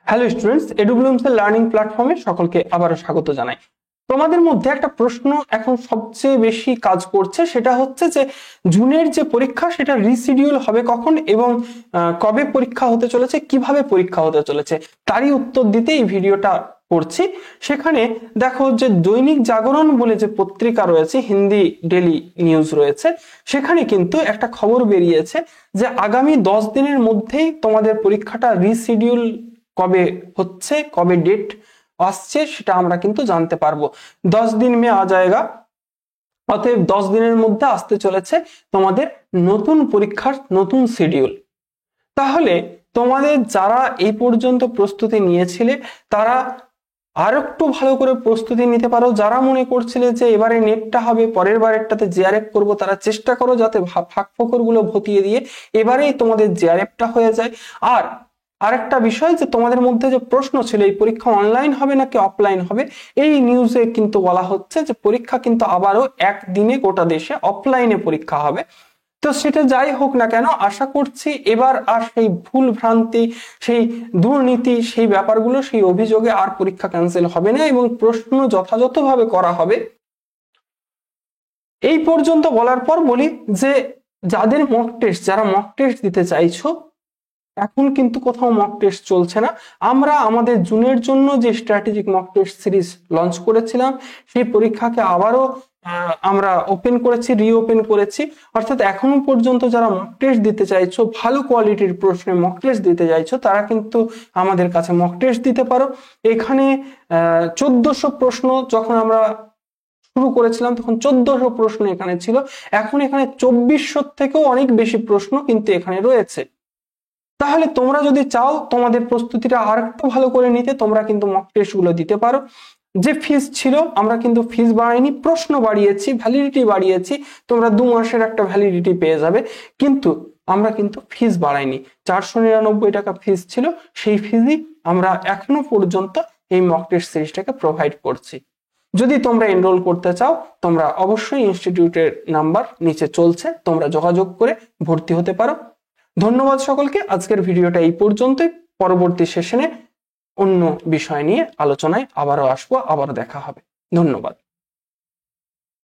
Hello students, এডুব্লুমস এর learning প্ল্যাটফর্মে সকলকে আবারও স্বাগত জানাই। তোমাদের মধ্যে একটা প্রশ্ন এখন সবচেয়ে বেশি কাজ করছে, সেটা হচ্ছে যে জুনের যে পরীক্ষা সেটা রিশিডিউল হবে কখন এবং কবে পরীক্ষা হতে চলেছে, কিভাবে পরীক্ষা হতে চলেছে, তারই উত্তর দিতে এই ভিডিওটা করছি। সেখানে দেখো যে দৈনিক জাগরণ বলে যে পত্রিকা রয়েছে, হিন্দি ডেলি নিউজ রয়েছে, সেখানে কিন্তু একটা খবর বেরিয়েছে যে আগামী 10 দিনের মধ্যেই তোমাদের পরীক্ষাটা রিশিডিউল কবে হচ্ছে, কবে ডেট আসছে সেটা আমরা কিন্তু জানতে পারবো। 10 দিন মে আ জায়গা, অতএব 10 দিনের মধ্যে আসতে চলেছে তোমাদের নতুন পরীক্ষার নতুন শিডিউল। তাহলে তোমাদের যারা এই পর্যন্ত প্রস্তুতি নিয়েছিলে তারা আর একটু ভালো করে প্রস্তুতি নিতে পারো। যারা মনে করছিলে যে এবারে নেটটা হবে, পরের বারেরটাতে জিআরএফ করবো, তারা চেষ্টা করো যাতে ফাঁক ফোকর গুলো ভতিয়ে দিয়ে এবারেই তোমাদের জিআরএফটা হয়ে যায়। আর আরেকটা বিষয় যে তোমাদের মধ্যে যে প্রশ্ন ছিল এই পরীক্ষা অনলাইন হবে নাকি অফলাইন হবে, এই নিউজে কিন্তু বলা হচ্ছে যে পরীক্ষা কিন্তু আবারও একদিনে গোটা দেশে অফলাইনে পরীক্ষা হবে। তো সেটা যাই হোক না কেন, আশা করছি এবার আর সেই ভুল ভ্রান্তি, সেই দুর্নীতি, সেই ব্যাপারগুলো, সেই অভিযোগে আর পরীক্ষা ক্যান্সেল হবে না এবং প্রশ্ন যথাযথভাবে করা হবে। এই পর্যন্ত বলার পর বলি যে যাদের মক টেস্ট, যারা মক টেস্ট দিতে চাইছো, এখন কিন্তু কোথাও মক টেস্ট চলছে না। আমরা আমাদের জুনের জন্য যে strategic mock test series launch করেছিলাম সেই পরীক্ষাকে আবারও আমরা ওপেন করেছি, রিওপেন করেছি। অর্থাৎ এখনো পর্যন্ত যারা মক টেস্ট দিতে চাইছো, ভালো কোয়ালিটির প্রশ্নে মক টেস্ট দিতে চাইছো, তারা কিন্তু আমাদের কাছে মক টেস্ট দিতে পারো। এখানে 1400 প্রশ্ন যখন আমরা শুরু করেছিলাম তখন 1400 প্রশ্ন এখানে ছিল, এখন এখানে 2400 থেকেও অনেক বেশি প্রশ্ন কিন্তু এখানে রয়েছে। তাহলে তোমরা যদি চাও তোমাদের প্রস্তুতিটা আর একটু ভালো করে নিতে, তোমরা কিন্তু মক টেস্ট গুলো দিতে পারো। যে ফিস ছিল, আমরা কিন্তু ফিস বাড়াইনি, প্রশ্ন বাড়িয়েছি, ভ্যালিডিটি বাড়িয়েছি। তোমরা 2 মাসের একটা ভ্যালিডিটি পেয়ে যাবে, কিন্তু আমরা কিন্তু ফিস বাড়াইনি। 499 টাকা ফিস ছিল, সেই ফিসই আমরা এখনো পর্যন্ত এই মক টেস্ট সিরিজটাকে প্রোভাইড করছি। যদি তোমরা এনরোল করতে চাও, তোমরা অবশ্যই ইনস্টিটিউটের নাম্বার নিচে চলছে, তোমরা যোগাযোগ করে ভর্তি হতে পারো। ধন্যবাদ সকলকে। আজকের ভিডিওটা এই পর্যন্তই। পরবর্তী সেশনে অন্য বিষয় নিয়ে আলোচনায় আবারও আসবো, আবারও দেখা হবে। ধন্যবাদ।